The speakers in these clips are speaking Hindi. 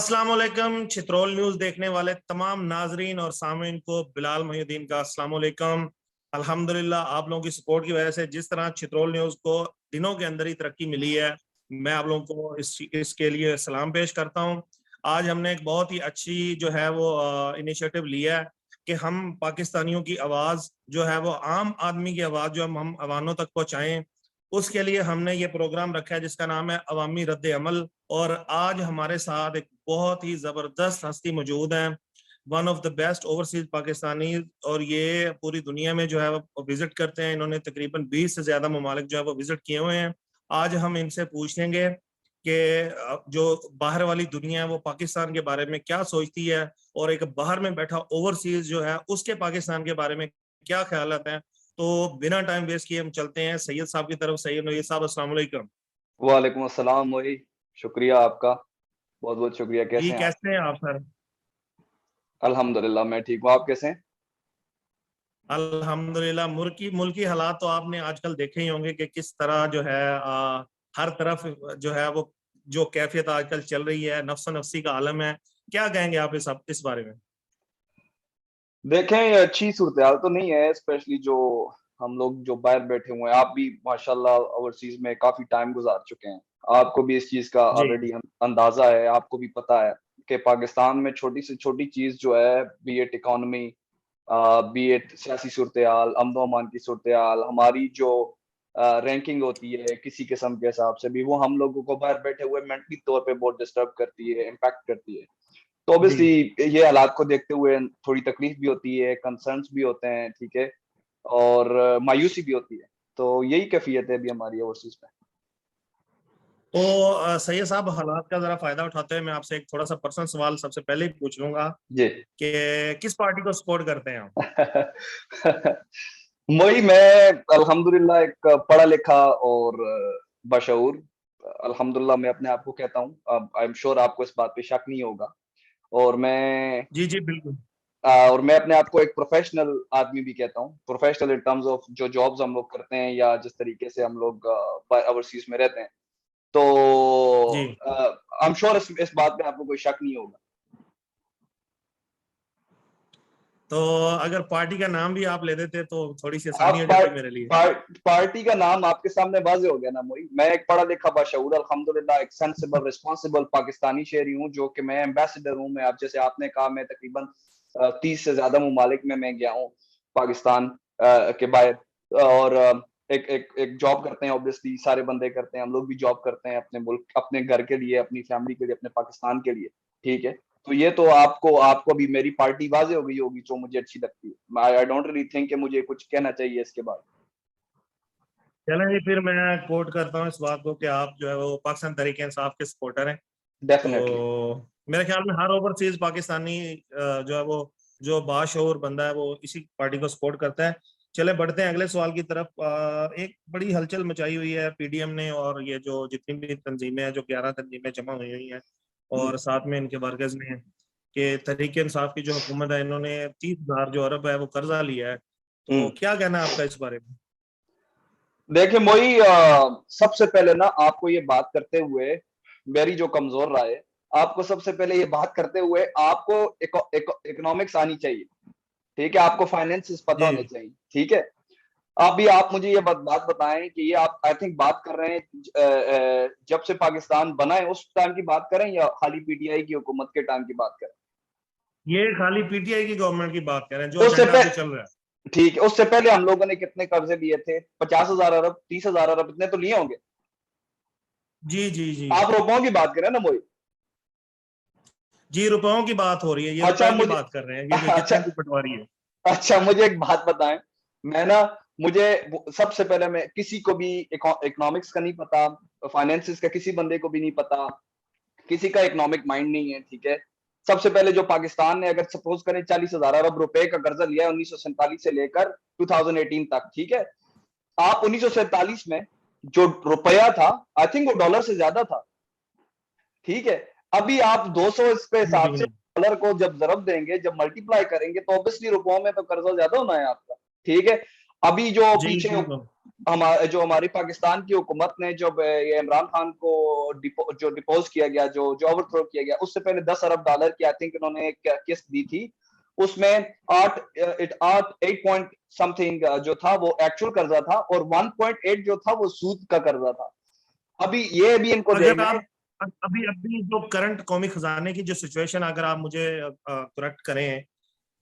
अस्सलाम वालेकुम। चित्रोल न्यूज देखने वाले तमाम नाजरीन और सामीन को बिलाल मोहिउद्दीन का अस्सलाम वालेकुम। अल्हम्दुलिल्लाह आप लोगों की सपोर्ट की वजह से जिस तरह चित्रोल न्यूज को दिनों के अंदर ही तरक्की मिली है, मैं आप लोगों को इसके लिए सलाम पेश करता हूं। आज हमने एक बहुत ही अच्छी जो है वो इनिशिएटिव लिया है कि हम पाकिस्तानियों की आवाज जो है वो आम आदमी की आवाज जो हम अवानों तक पहुंचाएं। उसके लिए हमने ये प्रोग्राम रखा है जिसका नाम है अवामी रद्द अमल। और आज हमारे साथ एक बहुत ही जबरदस्त हस्ती मौजूद है, one of the best overseas Pakistani, और ये पूरी दुनिया में जो है वो विजिट करते हैं। इन्होंने तकरीबन 20 से ज्यादा ममालिक जो है वो विजिट किए हुए हैं। आज हम इनसे पूछेंगे कि जो बाहर वाली दुनिया है वो पाकिस्तान के बारे में क्या सोचती है, और एक बाहर में बैठा ओवरसीज जो है उसके पाकिस्तान के बारे में क्या ख्यालात हैं। तो बिना टाइम वेस्ट किए हम चलते हैं सैयद साहब की तरफ। सैयद नईर साहब, अस्सलाम वालेकुम। वालेकुम अस्सलाम मोई, शुक्रिया आपका, बहुत बहुत शुक्रिया। जी, कैसे हैं आप? कैसे हैं आप सर? अल्हम्दुलिल्लाह मैं ठीक हूँ, आप कैसे हैं? अल्हम्दुलिल्लाह। मुल्की हालात तो आपने आजकल देखे ही होंगे कि किस तरह जो है हर तरफ जो है वो जो कैफियत आजकल चल रही है, नफ्सा नफ्सी का आलम है। क्या कहेंगे आप इस बारे में? देखें, ये अच्छी सूरत-ए-हाल तो नहीं है, स्पेशली जो हम लोग जो बाहर बैठे हुए हैं। आप भी माशाल्लाह ओवरसीज में काफी टाइम गुजार चुके हैं, आपको भी इस चीज का जी ऑलरेडी अंदाजा है। आपको भी पता है कि पाकिस्तान में छोटी से छोटी चीज जो है, B it economy, B it सियासी सूरत-ए-हाल, अमन-ओ-अमान की सूरत-ए-हाल, हमारी जो रैंकिंग होती है किसी किस्म के हिसाब से भी, वो हम लोगों को बाहर बैठे हुए मेंटली तौर पे बहुत डिस्टर्ब करती है, इम्पैक्ट करती है। तो जी। ऑब्वियसली ये हालात को देखते हुए थोड़ी तकलीफ भी होती है, कंसर्न्स भी होते हैं, ठीक है, और मायूसी भी होती है। तो यही कैफियत है अभी हमारी ओवरसीज में। तो सैयद साहब, हालात का जरा फायदा उठाते हुए मैं आपसे एक थोड़ा सा पर्सनल सवाल सबसे पहले ही पूछ लूंगा जी। कि किस पार्टी को सपोर्ट करते हैं आप? वही, मैं अल्हम्दुलिल्लाह एक पढ़ा लिखा और बशऊर, अल्हम्दुलिल्लाह मैं अपने आप को कहता हूँ। आई एम श्योर आपको इस बात पे शक नहीं होगा। और मैं जी जी बिल्कुल। और मैं अपने आप को एक प्रोफेशनल आदमी भी कहता हूँ। प्रोफेशनल इन टर्म्स ऑफ जो जॉब्स हम लोग करते हैं या जिस तरीके से हम लोग ओवरसीज में रहते हैं। तो जी, आई एम श्योर इस बात पे आपको कोई शक नहीं होगा। तो अगर पार्टी का नाम भी आप ले देते तो थोड़ी सी आसानी आप हो जाती मेरे लिए। पार्टी का नाम आपके सामने वाज़ेह हो गया ना मोई। मैं एक पढ़ा लिखा बाशऊर, अल्हम्दुलिल्लाह एक सेंसिबल रिस्पांसिबल पाकिस्तानी शहरी हूँ, जो कि मैं एम्बेसडर हूँ। मैं, आप जैसे आपने कहा, मैं तकरीबन 30 से ज्यादा ममालिक में मैं गया हूँ पाकिस्तान के बाहर। और एक एक एक जॉब करते हैं, ऑब्वियसली सारे बंदे करते हैं, हम लोग भी जॉब करते हैं अपने मुल्क, अपने घर के लिए, अपनी फैमिली के लिए, अपने पाकिस्तान के लिए, ठीक है। तो ये तो आपको आपको भी मेरी पार्टी वाज़ेह हो गई होगी जो मुझे अच्छी लगती है। आई डोंट रियली थिंक कि मुझे कुछ कहना चाहिए इसके बाद। चलें जी, फिर मैं कोट करता हूँ इस बात को कि आप जो है वो पाकिस्तान तहरीक इंसाफ के सपोर्टर हैं। डेफिनेटली। तो मेरे ख्याल में हर ओवरसीज पाकिस्तानी जो है वो जो बाशऊर बंदा है वो इसी पार्टी को सपोर्ट करता है। चले बढ़ते हैं अगले सवाल की तरफ। एक बड़ी हलचल मचाई हुई है पीडीएम ने, और ये जो जितनी भी तंजीमें हैं, जो 11 तंजीमें जमा हुई हुई हैं, और साथ में इनके वर्कर्स ने, कि तहरीक इंसाफ की जो हुकूमत है इन्होंने 30,000 जो अरब है वो कर्जा लिया है। तो हम्म। क्या कहना है आपका इस बारे में? देखिए मोई, सबसे पहले ना आपको ये बात करते हुए, मेरी जो कमजोर राय है, आपको सबसे पहले ये बात करते हुए आपको इकोनॉमिक्स आनी चाहिए, ठीक है। आपको फाइनेंसिस पता जी होने चाहिए, ठीक है। अभी आप मुझे ये बात बताएं कि ये आप आई थिंक बात कर रहे हैं जब से पाकिस्तान बना है उस टाइम की बात करें, या खाली पीटीआई की हुकूमत के टाइम की बात करें? ये खाली पीटीआई की गवर्नमेंट की बात कर रहे हैं, जो उससे एजेंडा अभी पहले, चल रहा है। ठीक है, उससे पहले हम लोगों ने कितने कर्जे लिए थे? 50,000 अरब, 30,000 अरब, इतने तो लिए होंगे। जी जी जी। आप रुपयों की बात करें ना मोई। जी, रुपयों की बात हो रही है, ये अच्छा रुपए की मुझे बात कर रहे हैं, ये जो अच्छा जितने भी पटवारी है। अच्छा मुझे एक बात बताएं। मैं ना, मुझे सबसे पहले, मैं किसी को भी इकोनॉमिक्स का नहीं पता, फाइनेंसिस का किसी बंदे को भी नहीं पता, किसी का इकोनॉमिक माइंड नहीं है, ठीक है। सबसे पहले जो पाकिस्तान ने, अगर सपोज करें, 40,000 अरब रुपए का कर्जा लिया है 1947 से लेकर 2018 तक, ठीक है। आप 1947 में जो रुपया था, आई थिंक वो डॉलर से ज्यादा था, ठीक है। अभी आप 200 इसके जी हिसाब जी से डॉलर को जब जरब देंगे, जब मल्टीप्लाई करेंगे, तो ऑब्वियसली रुपयों में तो कर्जा ज्यादा होना है आपका, ठीक है। अभी जो जी पीछे बिल्कुल। जो हमारी पाकिस्तान की हुकूमत ने जब ये इमरान खान को जो डिपोज किया गया, जो जो ओवरथ्रो किया गया, उससे पहले 10 अरब डॉलर की आई थिंक इन्होंने एक किस्त दी थी। उसमें 8 पॉइंट समथिंग जो था वो एक्चुअल कर्जा था, और 1.8 जो था वो सूद का कर्जा था। अभी ये भी इनको अगर देखना है। आप अभी अभी जो करंट कौमी खजाने की जो सिचुएशन, अगर आप मुझे करेक्ट करें,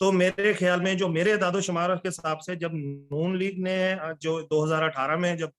तो मेरे ख्याल में जो मेरे दादो शुमार के हिसाब से जब नून लीग ने जो 2018 में जब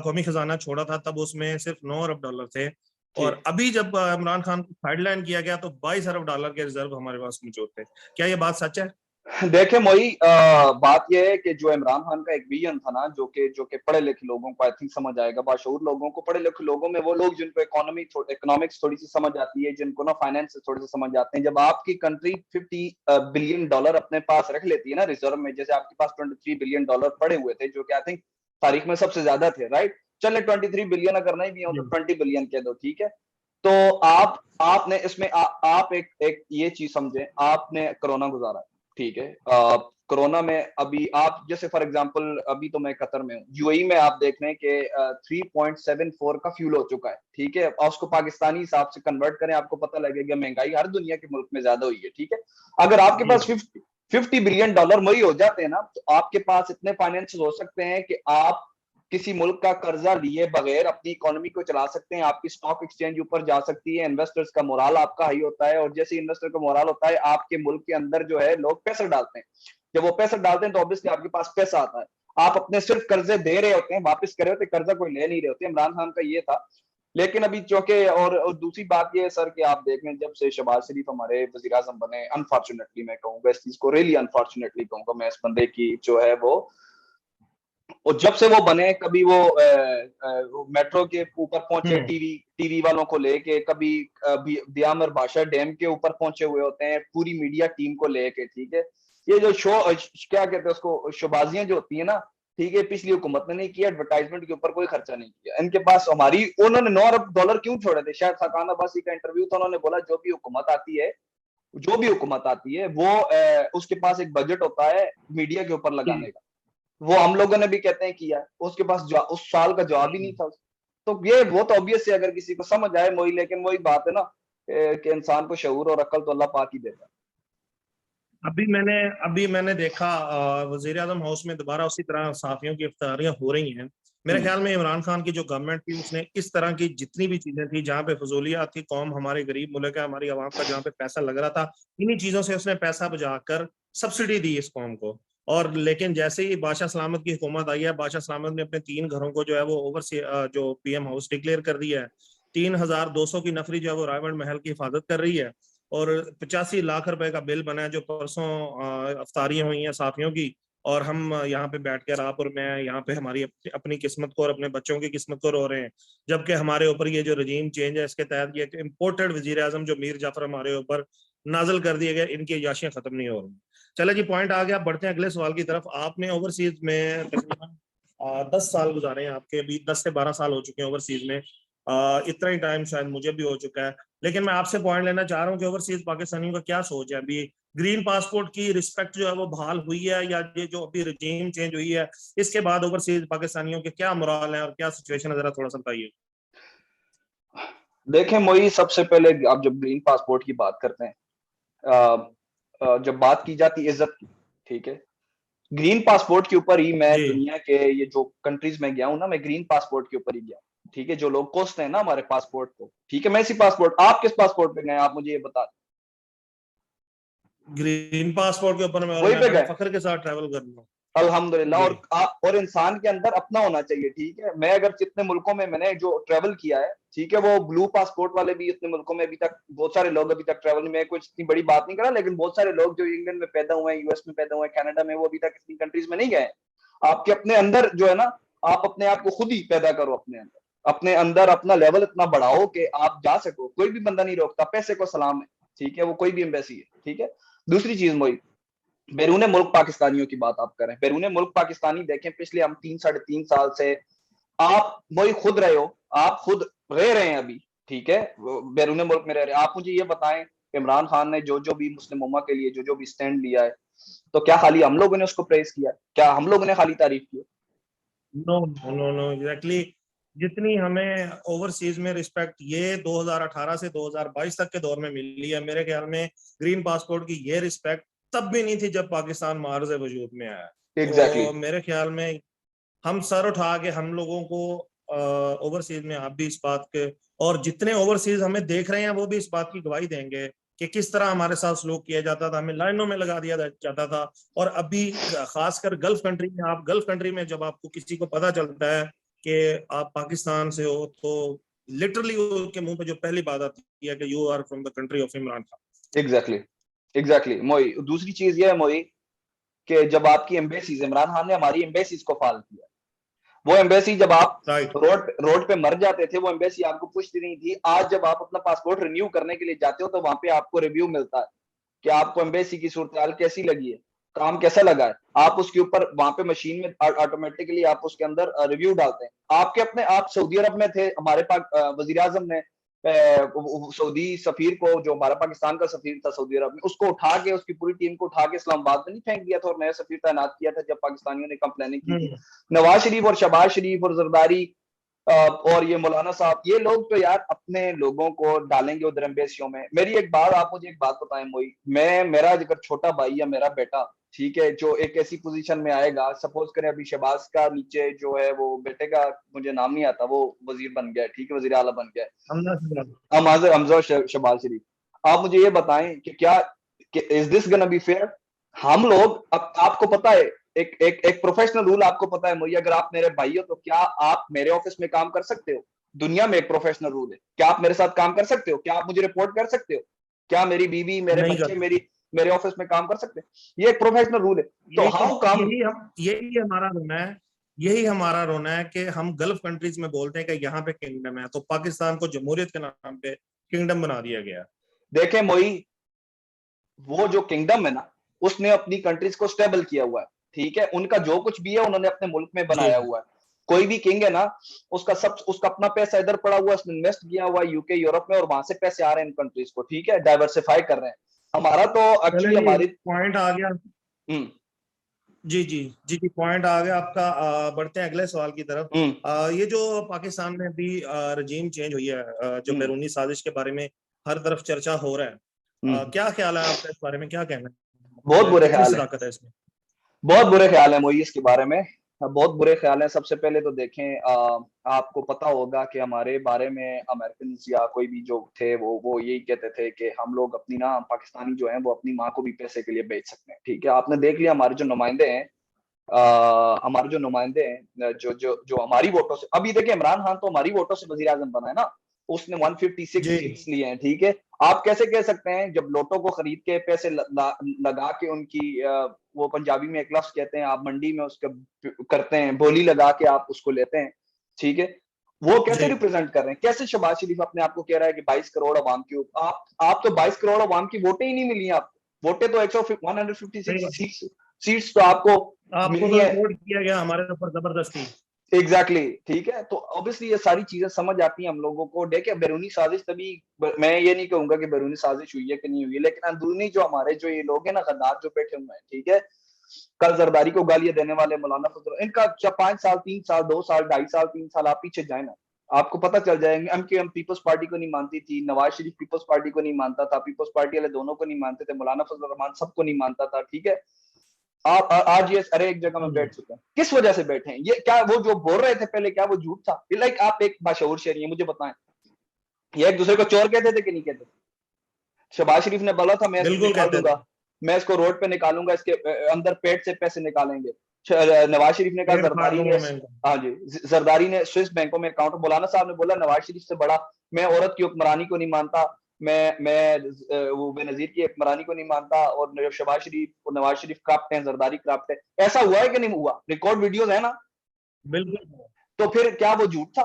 कौमी खजाना छोड़ा था, तब उसमें सिर्फ 9 अरब डॉलर थे। जी, और अभी जब इमरान खान को साइडलाइन किया गया तो 22 अरब डॉलर के रिजर्व हमारे पास मौजूद थे। क्या ये बात सच है? देखे मोई, बात यह है कि जो इमरान खान का एक विजन था ना, जो कि पढ़े लिखे लोगों को आई थिंक समझ आएगा, बाशऊर लोगों को, पढ़े लिखे लोगों में वो लोग जिनको इकोनॉमिक्स थोड़ी सी समझ आती है, जिनको ना फाइनेंस थोड़ी सी समझ आते हैं। जब आपकी कंट्री 50 बिलियन डॉलर अपने पास रख लेती है ना रिजर्व में, जैसे आपके पास 23 बिलियन डॉलर पड़े हुए थे, जो कि आई थिंक तारीख में सबसे ज्यादा थे, राइट? चले 23 बिलियन अगर नहीं भी हो तो जी। 20 बिलियन कह दो, ठीक है। तो आपने इसमें आप एक ये चीज समझे, आपने कोरोना गुजारा, ठीक है। कोरोना में अभी आप जैसे फॉर एग्जांपल, अभी तो मैं कतर में हूँ, यूएई में आप देख रहे हैं कि 3.74 का फ्यूल हो चुका है, ठीक है। और उसको पाकिस्तानी हिसाब से कन्वर्ट करें, आपको पता लगेगा महंगाई हर दुनिया के मुल्क में ज्यादा हुई है, ठीक है। अगर आपके जी। पास 50 बिलियन डॉलर वही हो जाते हैं ना, तो आपके पास इतने फाइनेंस हो सकते हैं कि आप किसी मुल्क का कर्जा लिए बगैर अपनी इकोनॉमी को चला सकते हैं। आपकी स्टॉक एक्सचेंज ऊपर जा सकती है, इन्वेस्टर्स का मोराल आपका हाई होता है, और जैसे इन्वेस्टर का मोराल होता है, आपके मुल्क के अंदर जो है लोग पैसा डालते हैं। जब वो पैसा डालते हैं तो ऑब्वियसली आपके पास पैसा आता है। आप अपने सिर्फ कर्जे दे रहे होते हैं, वापस कर रहे होते, कर्जा कोई ले नहीं रहे होते। इमरान खान का ये था। लेकिन अभी चूंकि, और दूसरी बात ये है सर कि आप देख लें, जब से शहबाज शरीफ हमारे वजीर आजम बने, अनफॉर्चुनेटली मैं कहूंगा इस चीज को, रियली अनफॉर्चुनेटली कहूंगा मैं, इस बंदे की जो है वो, और जब से वो बने, कभी वो मेट्रो के ऊपर पहुंचे, हम्म। टीवी टीवी वालों को लेके, कभी दियामर बादशाह डैम के ऊपर पहुंचे हुए होते हैं पूरी मीडिया टीम को लेके, ठीक है। ये जो शो क्या कहते हैं उसको, शोबाजियां जो होती है ना, ठीक है, पिछली हुकूमत ने नहीं किया, एडवर्टाइजमेंट के ऊपर कोई खर्चा नहीं किया इनके पास। हमारी उन्होंने 9 अरब डॉलर क्यों छोड़े थे? शायद सकाना अब्बासी का इंटरव्यू था, उन्होंने बोला जो भी हुकूमत आती है वो उसके पास एक बजट होता है मीडिया के ऊपर लगाने जी। का। वो हम लोगों ने भी कहते हैं किया, उसके पास उस साल का जवाब ही नहीं था। तो ये वो तो ऑब्वियस है अगर किसी को समझ आए मोई, लेकिन वही बात है ना, कि इंसान को शऊर और अकल तो अल्लाह पाक ही देता है। अभी मैंने देखा वजीर आजम हाउस में दोबारा उसी तरह सहाफियों की इफ्तारियां हो रही हैं। मेरे हम्म, ख्याल में इमरान खान की जो गवर्नमेंट थी, उसने इस तरह की जितनी भी चीजें थी जहां पे फजूलियात थी, कौम हमारे गरीब मुल्क है, हमारी आवाम का जहाँ पे पैसा लग रहा था, इन्हीं चीजों से उसने पैसा बचाकर सब्सिडी दी इस कौम को। और लेकिन जैसे ही बादशाह सलामत की हुकूमत आई है, बादशाह सलामत ने अपने 3 घरों को जो है वो जो पीएम हाउस डिक्लेयर कर दिया है। 3200 की नफरी जो है वो रायगढ़ महल की हिफाजत कर रही है। और 85 लाख रुपए का बिल बना है, जो परसों अफ्तारियां हुई हैं साफियों की। और हम यहाँ पे बैठ कर, आप और मैं यहाँ पे हमारी अपनी किस्मत को और अपने बच्चों की किस्मत को रो रहे हैं। जबकि हमारे ऊपर ये जो रजीम चेंज है, इसके तहत ये इम्पोर्टेड वजीर आजम जो मीर जाफर हमारे ऊपर नाजल कर दिए गए, इनकी अयाशियां खत्म नहीं हो रही। चलो जी, पॉइंट आ गया, बढ़ते हैं अगले सवाल की तरफ। आपने ओवरसीज में तकरीबन 10 साल गुजारे हैं आपके, अभी 10 से 12 साल हो चुके हैं ओवरसीज में। इतना ही टाइम शायद मुझे भी हो चुका है। लेकिन मैं आपसे पॉइंट लेना चाह रहा हूँ कि ओवरसीज पाकिस्तानियों का क्या सोच है अभी? ग्रीन पासपोर्ट की रिस्पेक्ट जो है वो बहाल हुई है, या ये जो अभी रजीम चेंज हुई है, इसके बाद ओवरसीज पाकिस्तानियों के क्या मोराल है और क्या सिचुएशन है, जरा थोड़ा सा बताइए। देखें मोई, सबसे पहले आप जब ग्रीन पासपोर्ट की बात करते हैं, जब बात की जाती है इज्जत की, ठीक है, ग्रीन पासपोर्ट के ऊपर ही मैं जी। दुनिया के ये जो कंट्रीज में गया हूं ना, मैं ग्रीन पासपोर्ट के ऊपर ही गया, ठीक है। जो लोग कोसते हैं ना हमारे पासपोर्ट को, ठीक है, मैं इसी पासपोर्ट, आप किस पासपोर्ट पे गए आप मुझे ये बता ग्रीन पासपोर्ट के ऊपर मैं, दें। और वही मैं पे बड़े गए, फख्र के साथ ट्रैवल कर रहा हूँ। अल्हम्दुलिल्लाह। जी। और इंसान के अंदर अपना होना चाहिए, ठीक है। मैं अगर जितने मुल्कों में मैंने जो ट्रेवल किया है, ठीक है, वो ब्लू पासपोर्ट वाले भी इतने मुल्कों में अभी तक बहुत सारे लोग अभी तक ट्रेवल में, कुछ इतनी बड़ी बात नहीं करा, लेकिन बहुत सारे लोग जो इंग्लैंड में पैदा हुए हैं, यूएस में पैदा हुए हैं, कनाडा में, वो अभी तक इतनी कंट्रीज में नहीं गए। आपके अपने अंदर जो है ना, आप अपने आप को खुद ही पैदा करो अपने अंदर अपना लेवल इतना बढ़ाओ कि आप जा सको। कोई भी बंदा नहीं रोकता, पैसे को सलाम है, ठीक है, वो कोई भी एम्बेसी है, ठीक है। दूसरी चीज मोई, बैरून मुल्क पाकिस्तानियों की बात आप करें, बैरून मुल्क पाकिस्तानी देखें, पिछले हम 3 साढ़े 3 साल से, आप वही खुद रहे हो, आप खुद रह रहे हैं अभी, ठीक है, बैरून मुल्क में रह रहे हैं। आप मुझे ये बताएं, इमरान खान ने जो जो भी मुस्लिम उम्मा के लिए जो जो भी स्टैंड लिया है, तो क्या खाली हम लोगों ने उसको प्रेस किया? क्या हम लोगों ने खाली तारीफ की? No no no exactly. जितनी हमें ओवरसीज में रिस्पेक्ट ये 2018 से 2022 तक के दौर में मिली है, मेरे ख्याल में ग्रीन पासपोर्ट की ये रिस्पेक्ट तब भी नहीं थी जब पाकिस्तान मार्ज वजूद में आया। एग्जैक्टली तो मेरे ख्याल में हम सर उठा के हम लोगों को ओवरसीज में, आप भी इस बात के, और जितने ओवरसीज हमें देख रहे हैं वो भी इस बात की गवाही देंगे कि किस तरह हमारे साथ सलूक किया जाता था, हमें लाइनों में लगा दिया जाता था। और अभी खासकर गल्फ कंट्री में, आप गल्फ कंट्री में जब आपको किसी को पता चलता है कि आप पाकिस्तान से हो, तो लिटरली उनके मुंह पे जो पहली बात आती है कि you are from the country of Imran Khan. Exactly exactly मोई, दूसरी चीज ये है मोई कि जब आपकी एम्बेसीज, इमरान खान ने हमारी एम्बेसीज को फाल किया। वो एम्बेसी जब आप राइट। रोड पे मर जाते थे, वो एम्बेसी आपको पूछती नहीं थी। आज जब आप अपना पासपोर्ट रिन्यू करने के लिए जाते हो तो वहां पे आपको रिव्यू मिलता है कि आपको एम्बेसी की सूरत कैसी लगी है, काम कैसा लगा है। आप उसके ऊपर वहां पे मशीन में ऑटोमेटिकली आप उसके अंदर रिव्यू डालते हैं। आपके अपने, आप सऊदी अरब में थे, हमारे पास वजीर आजम ने सऊदी सफीर को, जो हमारा पाकिस्तान का सफीर था सऊदी अरब में, उसको उठा के, उसकी पूरी टीम को उठा के इस्लामाबाद में नहीं फेंक दिया था और नया सफीर तैनात किया था जब पाकिस्तानियों ने कंप्लेनिंग की थी। नवाज शरीफ और शहबाज शरीफ और जरदारी और ये मौलाना साहब, ये लोग तो यार अपने लोगों को डालेंगे उधर एम्बेसियों में। मेरी एक बात, आप मुझे एक बात बताएं मोई, मेरा अगर छोटा भाई या मेरा बेटा, ठीक है, जो एक ऐसी पोजीशन में आएगा, सपोज करें अभी शहबाज का नीचे जो है वो बेटे का मुझे नाम नहीं आता, वो वजीर बन गया, ठीक है, वजीर आला बन गया, हमजा शहबाज शरीफ। आप मुझे ये बताएं कि क्या, is this gonna be fair? हम लोग, अब आपको पता है, एक प्रोफेशनल रूल आपको पता है मुझे, अगर आप मेरे भाई हो तो क्या आप मेरे ऑफिस में काम कर सकते हो? दुनिया में एक प्रोफेशनल रूल है, क्या आप मेरे साथ काम कर सकते हो? क्या आप मुझे रिपोर्ट कर सकते हो? क्या मेरी बीवी, मेरे नहीं बच्चे कर, मेरे ऑफिस में काम कर सकते हैं? ये एक प्रोफेशनल रूल है। तो यही हाउ कम? यही हमारा रोना है। यही हमारा रोना है कि हम गल्फ कंट्रीज में बोलते हैं कि यहाँ पे किंगडम है, तो पाकिस्तान को जमहूरियत के नाम पे किंगडम बना दिया गया। देखें मोई, वो जो किंगडम है ना, उसने अपनी कंट्रीज को स्टेबल किया हुआ है, ठीक है, उनका जो कुछ भी है उन्होंने अपने मुल्क में जी। बनाया हुआ है। कोई भी किंग है ना, उसका अपना पैसा इधर पड़ा हुआ है, उसने इन्वेस्ट किया हुआ है यूके यूरोप में, और वहां से पैसे आ रहे हैं इन कंट्रीज को, ठीक है, डाइवर्सिफाई कर रहे हैं। हमारा तो चले एक्चुअली जी, हमारी पॉइंट आ गया। हम्म जी जी जी जी, पॉइंट आ गया आपका। बढ़ते हैं अगले सवाल की तरफ। हम्म ये जो पाकिस्तान में अभी रजीम चेंज हुई है, जो हम्म बैरूनी साजिश के बारे में हर तरफ चर्चा हो रहा है, क्या ख्याल है आपका इस बारे में, क्या कहना बहुत है, बुरे कितनी ख्याल है, सदाकत है इसमें? बहुत बुरे ख्याल है मोई इसके बारे में, बहुत बुरे ख्याल है। सबसे पहले तो देखें, आपको पता होगा कि हमारे बारे में अमेरिकन या कोई भी जो थे, वो यही कहते थे कि हम लोग अपनी ना, पाकिस्तानी जो हैं वो अपनी माँ को भी पैसे के लिए बेच सकते हैं, ठीक है। आपने देख लिया हमारे जो नुमाइंदे हैं, हमारे जो नुमाइंदे हैं, जो जो जो हमारी वोटों से, अभी देखिए इमरान खान तो हमारी वोटों से वजीर आजम बना है ना, उसने 156 जी सीट्स लिए हैं, ठीक है। आप कैसे कह सकते हैं, जब लोटो को खरीद के पैसे लगा के उनकी, वो पंजाबी में एक लफ्ज कहते हैं, आप मंडी में उसका करते हैं, बोली लगा के आप उसको लेते हैं, ठीक है। वो कैसे जी। रिप्रेजेंट कर रहे हैं? कैसे शहबाज शरीफ अपने आप को कह रहा है कि 22 करोड़ अवाम की, आप तो 22 करोड़ अवाम की वोटें ही नहीं मिली आपको। वोटें तो 156 सही बात। सीट्स तो आपको आपको मिली तो है। रिपोर्ट किया गया हमारे ऊपर जबरदस्ती। एग्जैक्टली ठीक है, तो ऑब्वियसली ये सारी चीजें समझ आती हैं हम लोगों को। देखिए बैरूनी साजिश तभी, मैं ये नहीं कहूंगा कि बैरूनी साजिश हुई है कि नहीं हुई है, लेकिन अंदरूनी जो हमारे जो ये लोग हैं ना, गद्दार जो बैठे हुए हैं, ठीक है, कल जरदारी को गालियां देने वाले मौलाना फजल, इनका 5 साल 3 साल 2 साल 2.5 साल 3 साल आप पीछे जाए ना, आपको पता चल जाएंगे। एमक्यूएम पीपल्स पार्टी को नहीं मानती थी, नवाज शरीफ पीपल्स पार्टी को नहीं मानता था, पीपल्स पार्टी वाले दोनों को नहीं मानते थे, मौलाना फजल रहमान सबको नहीं मानता था, ठीक है। आप आज ये अरे एक जगह में बैठ चुके हैं, किस वजह से बैठे हैं? ये क्या वो जो बोल रहे थे पहले, क्या वो झूठ था? लाइक आप एक बाशऊर शहरी हैं, मुझे बताएं, ये एक दूसरे को चोर कहते थे कि नहीं कहते? शहबाज शरीफ ने बोला था मैं इसको बिल्कुल निकाल कहते थे। दूंगा, मैं इसको रोड पे निकालूंगा, इसके अंदर पेट से पैसे निकालेंगे। नवाज शरीफ ने कहा, पेड़ फाड़ जरदारी ने, दूंगा मैं इनका। हाँ जी, जरदारी ने स्विस बैंकों में अकाउंट, मौलाना साहब ने बोला नवाज शरीफ से बड़ा, मैं औरत की हुक्मरानी को नहीं मानता, मैं वो बेनजीर की हुक्मरानी को नहीं मानता, और शहबाज शरीफ और नवाज शरीफ करप्ट हैं, जरदारी करप्ट है। ऐसा हुआ है कि नहीं हुआ? रिकॉर्ड वीडियोस है ना। बिल्कुल। तो फिर क्या वो झूठ था?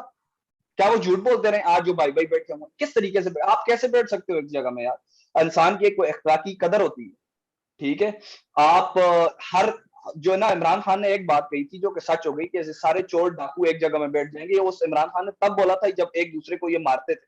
क्या वो झूठ बोलते रहे? आज जो भाई भाई बैठे हुए, किस तरीके से आप कैसे बैठ सकते हो एक जगह में यार? इंसान की एक अखलाकी कदर होती है, ठीक है। आप हर, जो ना, इमरान खान ने एक बात कही थी जो कि सच हो गई, कि सारे चोर डाकू एक जगह में बैठ जाएंगे। उस इमरान खान ने तब बोला था जब एक दूसरे को ये मारते थे,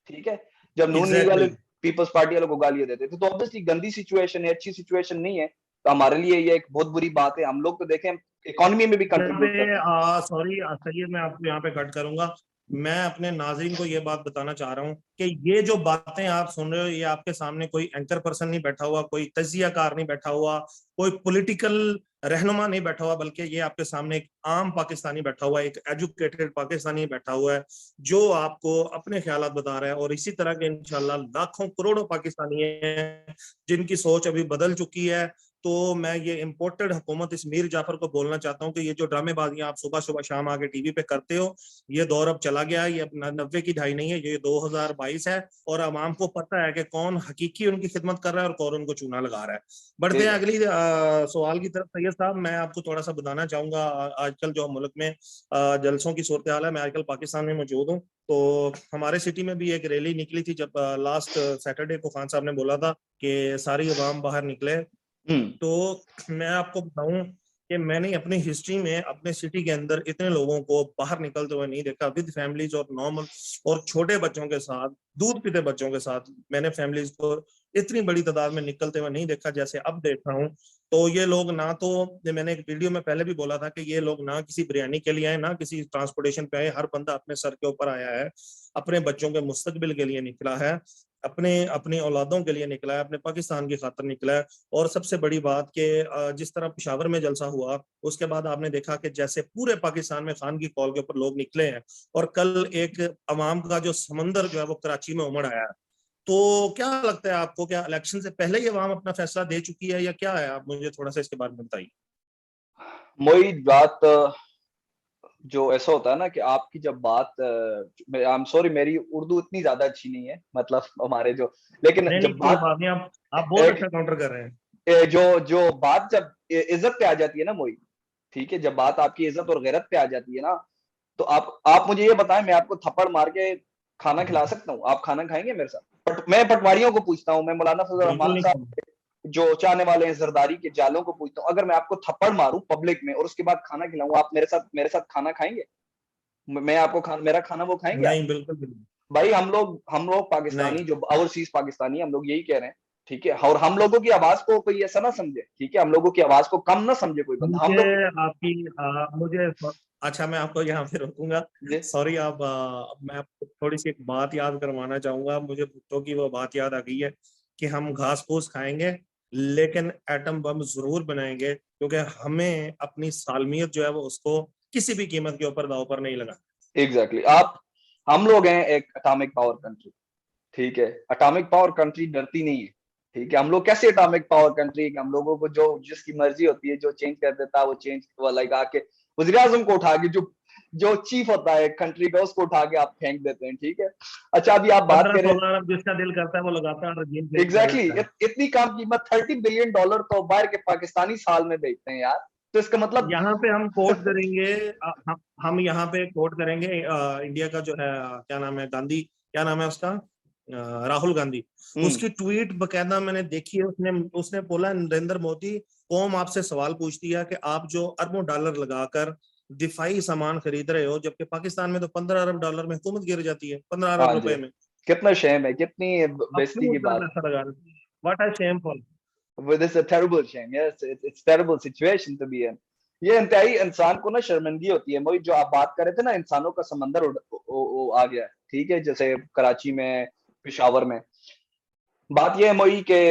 ठीक है, जब नून लीग वाले एग्जैक्टली। पीपल्स पार्टी वालों को गालियां देते थे। तो ऑब्वियसली गंदी सिचुएशन है, अच्छी सिचुएशन नहीं है। तो हमारे लिए ये एक बहुत बुरी बात है। हम लोग तो देखें, इकोनॉमी में भी यहाँ कंट्रीब्यूट करते पे सॉरी सैयद, मैं आपको यहाँ पे कट करूंगा। मैं अपने नाज़रीन को ये बात बताना चाह रहा हूँ कि ये जो बातें आप सुन रहे हो, ये आपके सामने कोई एंकर पर्सन नहीं बैठा हुआ, कोई तजियाकार नहीं बैठा हुआ, कोई पॉलिटिकल रहनुमा नहीं बैठा हुआ, बल्कि ये आपके सामने एक आम पाकिस्तानी बैठा हुआ है, एक एजुकेटेड पाकिस्तानी बैठा हुआ है, जो आपको अपने ख्यालात बता रहा है। और इसी तरह के इंशाल्लाह लाखों करोड़ों पाकिस्तानी हैं जिनकी सोच अभी बदल चुकी है। तो मैं ये इम्पोर्टेड हुकूमत इस मीर जाफर को बोलना चाहता हूँ कि ये जो ड्रामेबाजियां आप सुबह सुबह शाम आके टीवी पे करते हो, ये दौर अब चला गया है। ये 90 की ढाई नहीं है, ये 2022 है। और आवाम को पता है कि कौन हकीकी उनकी खिदमत कर रहा है और कौन उनको चूना लगा रहा है। बढ़ते हैं हैं। अगली सवाल की तरफ। सैयद साहब, मैं आपको थोड़ा सा बताना चाहूंगा, आजकल जो मुल्क में जलसों की सूरत हाल है, मैं आजकल पाकिस्तान में मौजूद हूँ। तो हमारे सिटी में भी एक रैली निकली थी, जब लास्ट सैटरडे को खान साहब ने बोला था कि सारी अवाम बाहर निकले। हम्म। तो मैं आपको बताऊं कि मैंने अपनी हिस्ट्री में अपने सिटी के अंदर इतने लोगों को बाहर निकलते हुए नहीं देखा, विद फैमिलीज और नॉर्मल और छोटे बच्चों के साथ, दूध पीते बच्चों के साथ। मैंने फैमिलीज को इतनी बड़ी तादाद में निकलते हुए नहीं देखा जैसे अब देख रहा हूँ। तो ये लोग ना तो, मैंने एक वीडियो में पहले भी बोला था कि ये लोग ना किसी बिरयानी के लिए आए, ना किसी ट्रांसपोर्टेशन पे आए। हर बंदा अपने सर के ऊपर आया है, अपने बच्चों के मुस्तकबिल के लिए निकला है, अपने अपनी औलादों के लिए निकला है, अपने पाकिस्तान की खातिर निकला है। और सबसे बड़ी बात कि जिस तरह पेशावर में जलसा हुआ, उसके बाद आपने देखा कि जैसे पूरे पाकिस्तान में खान की कॉल के ऊपर लोग निकले हैं। और कल एक अवाम का जो समंदर जो है वो कराची में उमड़ आया है। तो क्या लगता है आपको, क्या इलेक्शन से पहले ही अवाम अपना फैसला दे चुकी है या क्या है? आप मुझे थोड़ा सा इसके बारे में बताइए। मोई बात जो ऐसा होता है ना कि आपकी जब बात, आई एम सॉरी मेरी उर्दू इतनी ज्यादा अच्छी नहीं है, मतलब हमारे जो, लेकिन नहीं नहीं, जब कोई बात बात नहीं, आप बहुत एक अच्छा काउंटर कर रहे हैं। जो जो बात जब इज्जत पे आ जाती है ना मोई, ठीक है, जब बात आपकी इज्जत और गैरत पे आ जाती है ना, तो आप मुझे ये बताएं, मैं आपको थप्पड़ मार के खाना खिला सकता हूँ? आप खाना खाएंगे मेरे साथ? मैं पटवारियों को पूछता हूँ, मैं मौलाना फजल बिल्कुल रहमान नहीं साहब जो चाहने वाले हैं जरदारी के जालों को पूछता हूँ, अगर मैं आपको थप्पड़ मारूं पब्लिक में और उसके बाद खाना खिलाऊं, आप मेरे साथ खाना खाएंगे? मैं आपको मेरा खाना वो खाएंगे आप? नहीं, बिल्कुल बिल्कुल भाई हम लोग नहीं। पाकिस्तानी जो ओवरसीज पाकिस्तानी, हम लोग यही कह रहे हैं, ठीक है, और हम लोगों की आवाज को कोई ऐसा ना समझे, ठीक है, हम लोगों की आवाज को कम ना समझे कोई बंदा, हम मुझे लोग। आपकी मुझे अच्छा, मैं आपको यहाँ पे रोकूंगा। जी। सॉरी, आप मैं आपको थोड़ी सी एक बात याद करवाना चाहूंगा। मुझे भुट्टो की वो बात याद आ गई है कि हम घास फूस खाएंगे लेकिन एटम बम जरूर बनाएंगे, क्योंकि हमें अपनी सालमियत जो है वो उसको किसी भी कीमत के ऊपर दांव पर नहीं लगा। एग्जैक्टली आप, हम लोग हैं एक एटॉमिक पावर कंट्री, ठीक है, एटॉमिक पावर कंट्री डरती नहीं है, ठीक है, हम लोग कैसे एटॉमिक पावर कंट्री है? हम लोगों को जो जिसकी मर्जी होती है, जो चेंज कर देता है वो चेंज, वो लाइक आके वज़ीर आज़म को उठा के, जो जो चीफ होता है कंट्री का, उसको उठा के आप फेंक देते हैं, ठीक है। अच्छा, अभी आप बात 15 करें, 16 अरब जिसका दिल करता है वो लगाता है और जेल चेंज कर एग्जैक्टली देता है। इतनी कम कीमत, $30 बिलियन तो बाहर के पाकिस्तानी साल में बेचते हैं यार, तो इसका मतलब यहाँ पे हम कोट करेंगे, हम यहाँ पे कोट करेंगे इंडिया का जो है, क्या नाम है, गांधी, क्या नाम है उसका, राहुल गांधी। हम्म। उसकी ट्वीट बकायदा मैंने देखी है। उसने उसने बोला, नरेंद्र मोदी, कौम आपसे सवाल पूछती है कि आप जो अरबों डॉलर लगाकर दिफाई सामान खरीद रहे हो, जबकि पाकिस्तान में तो 15 अरब डॉलर में हुकूमत गिर जाती है, 15 अरब हाँ जी, रुपए में। कितना शेम है, कितनी अब बेइज्जती क्यों की उतना बात। पैसा लगा रहे हैं? What are shameful. Well, this is a terrible shame. Yes, it's terrible situation to be in. ये इंतहाई इंसान को ना शर्मिंदगी होती है। वही जो आप बात कर रहे थे ना, इंसानों का समंदर आ गया है, ठीक है, जैसे कराची में, पेशावर में। बात ये है मोई के,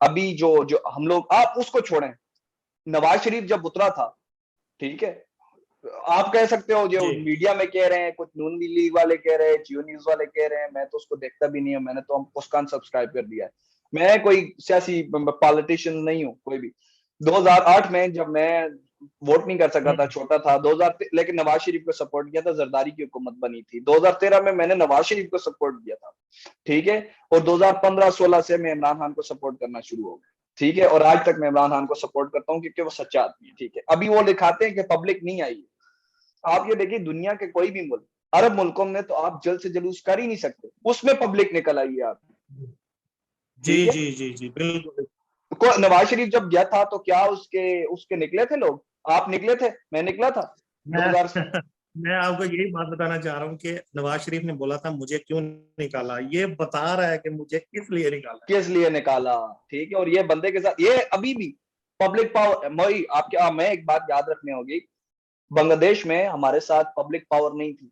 अभी जो जो हम लोग, आप उसको छोड़ें, नवाज शरीफ जब उतरा था, ठीक है, आप कह सकते हो जो जी। मीडिया में कह रहे हैं, कुछ नून लीग वाले कह रहे हैं, जियो न्यूज वाले कह रहे हैं, मैं तो उसको देखता भी नहीं हूं, मैंने तो उसका अनसब्सक्राइब कर दिया है। मैं कोई सियासी पॉलिटिशियन नहीं हूँ कोई भी। 2008 में जब मैं वोट नहीं कर सका था, हम्म। छोटा था, 2000, लेकिन नवाज शरीफ को सपोर्ट किया था, जरदारी की हुकूमत बनी थी, 2013 में मैंने नवाज शरीफ को सपोर्ट किया था, ठीक है, और 2015-16 से मैं इमरान खान को सपोर्ट करना शुरू हो गया, ठीक है, और आज तक मैं इमरान खान को सपोर्ट करता हूँ क्योंकि वो सच्चा आदमी है, ठीक है। अभी वो दिखाते हैं कि पब्लिक नहीं आई है। आप ये देखिए, दुनिया के कोई भी मुल्क, अरब मुल्कों में तो आप जल्द से जुलूस कर ही नहीं सकते, उसमें पब्लिक निकल आई है आप, जी ठीक है। जी जी जी, बिल्कुल। नवाज शरीफ जब गया था तो क्या उसके उसके निकले थे लोग? आप निकले थे, मैं निकला था मैं 2000। मैं आपको यही बात बताना चाह रहा हूँ कि नवाज शरीफ ने बोला था मुझे क्यों निकाला, ये बता रहा है कि मुझे किस लिए निकाला। किस लिए निकाला, ठीक है, और ये बंदे के साथ ये अभी भी पब्लिक पावर मोई आपके मैं एक बात याद रखनी होगी, बांग्लादेश में हमारे साथ पब्लिक पावर नहीं थी,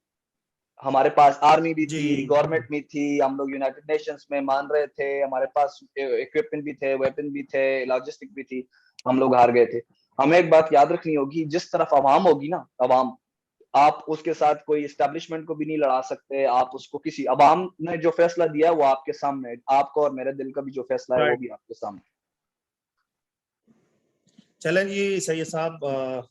हमारे पास आर्मी भी जी थी, गवर्नमेंट भी थी, हम लोग यूनाइटेड नेशंस में मान रहे थे, हमारे पास इक्विपमेंट भी थे, वेपन भी थे, लॉजिस्टिक भी थी, हम लोग हार गए थे। हमें एक बात याद रखनी होगी, जिस तरफ आवाम होगी ना, आवाम, आप उसके साथ कोई एस्टेब्लिशमेंट को भी नहीं लड़ा सकते, आप उसको किसी आवाम ने जो फैसला दिया है वो आपके सामने है, आपको और मेरे दिल का भी जो फैसला है वो राइट। भी आपके सामने। चलें जी सैयद साहब,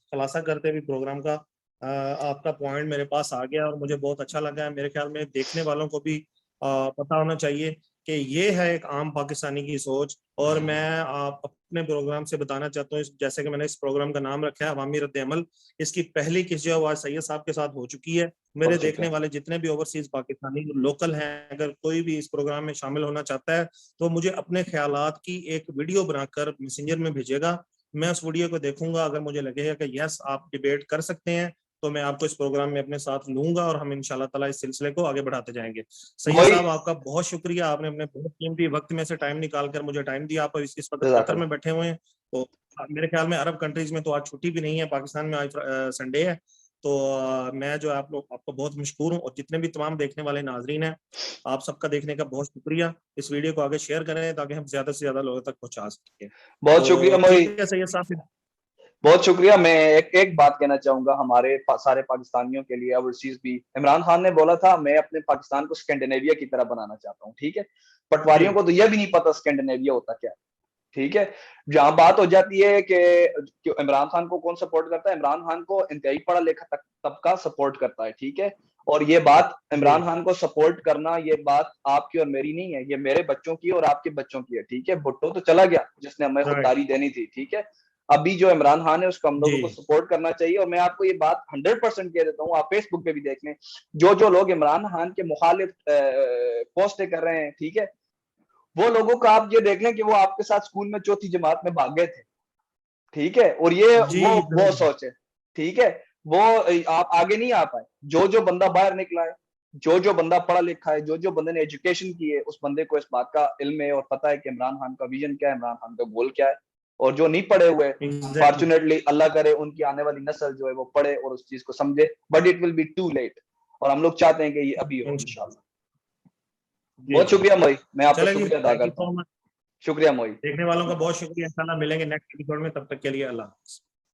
खुलासा करते भी प्रोग्राम का, आपका पॉइंट मेरे पास आ गया और मुझे बहुत अच्छा लगा है। मेरे ख्याल में देखने वालों को भी पता होना चाहिए कि ये है एक आम पाकिस्तानी की सोच। और मैं आप अपने प्रोग्राम से बताना चाहता हूँ, जैसे कि मैंने इस प्रोग्राम का नाम रखा है अवामी रद्द अमल, इसकी पहली किस्त जो है वो आज सैयद साहब के साथ हो चुकी है। हो मेरे चुका देखने है। वाले जितने भी ओवरसीज पाकिस्तानी लोकल हैं, अगर कोई भी इस प्रोग्राम में शामिल होना चाहता है तो मुझे अपने ख्यालात की एक वीडियो बनाकर मैसेंजर में भेजेगा। मैं उस वीडियो को देखूंगा, अगर मुझे लगेगा कि यस आप डिबेट कर सकते हैं तो मैं आपको इस प्रोग्राम में अपने साथ लूंगा और हम इंशाल्लाह ताला इस सिलसिले को आगे बढ़ाते जाएंगे। सैयद वही, साहब आपका बहुत शुक्रिया, आपने अपने बहुत कीमती वक्त में से टाइम निकाल कर मुझे टाइम दिया। आप इस वक्त कतर जज़ाकल्लाह। में बैठे हुए हैं, तो मेरे ख्याल में अरब कंट्रीज में तो आज छुट्टी भी नहीं है, पाकिस्तान में आज संडे है। तो मैं जो आप लोग आपको बहुत मशकूर हूँ, और जितने भी तमाम देखने वाले नाजरीन हैं, आप सबका देखने का बहुत शुक्रिया। इस वीडियो को आगे शेयर करें ताकि हम ज्यादा से ज्यादा लोगों तक पहुंचा सकें। बहुत शुक्रिया तो मोई, ठीक है सैयद साहब। बहुत शुक्रिया। मैं एक बात कहना चाहूंगा हमारे सारे पाकिस्तानियों के लिए, ओवरसीज भी। इमरान खान ने बोला था मैं अपने पाकिस्तान को स्कैंडिनेविया की तरह बनाना चाहता हूँ, ठीक है। जी पटवारियों को तो यह भी नहीं पता स्कैंडिनेविया होता क्या है, ठीक है। जहां बात हो जाती है कि इमरान खान को कौन सपोर्ट करता है, इमरान खान को इंतहाई पढ़ा लिखा तबका सपोर्ट करता है, ठीक है। और ये बात जी इमरान खान को सपोर्ट करना, ये बात आपकी और मेरी नहीं है, ये मेरे बच्चों की और आपके बच्चों की है, ठीक है। भुट्टो तो चला गया जिसने हमें राइट। खुददारी देनी थी, ठीक है। अभी जो इमरान खान है उसको हम जी लोगों को सपोर्ट करना चाहिए। और मैं आपको ये बात 100% कह देता हूँ, आप फेसबुक पे भी देख लें, जो जो लोग इमरान खान के मुखालिफ पोस्टें कर रहे हैं, ठीक है, वो लोगों का आप ये देख लें कि वो आपके साथ स्कूल में चौथी जमात में भाग गए थे, ठीक है। और ये जी वो सोच है, ठीक है। वो आप आगे नहीं आ पाए। जो जो बंदा बाहर निकला है, जो जो बंदा पढ़ा लिखा है, जो जो बंदे ने एजुकेशन की है, उस बंदे को इस बात का इल्म है और पता है कि इमरान खान का विजन क्या है, इमरान खान का गोल क्या है। और जो नहीं पढ़े हुए, एग्जैक्टली। अनफॉर्चुनेटली अल्लाह करे उनकी आने वाली नस्ल जो है वो पढ़े और उस चीज को समझे, but it will be too late. और हम लोग चाहते हैं कि ये अभी हो इंशाल्लाह। जी बहुत जी शुक्रिया मोई, मैं आपका चले जी, शुक्रिया अदा थैंक यू करता हूँ। So much. शुक्रिया मोई। देखने वालों का बहुत शुक्रिया, इंशाल्लाह मिलेंगे नेक्स्ट एपिसोड में, तब तक के लिए अल्लाह हाफ़िज़।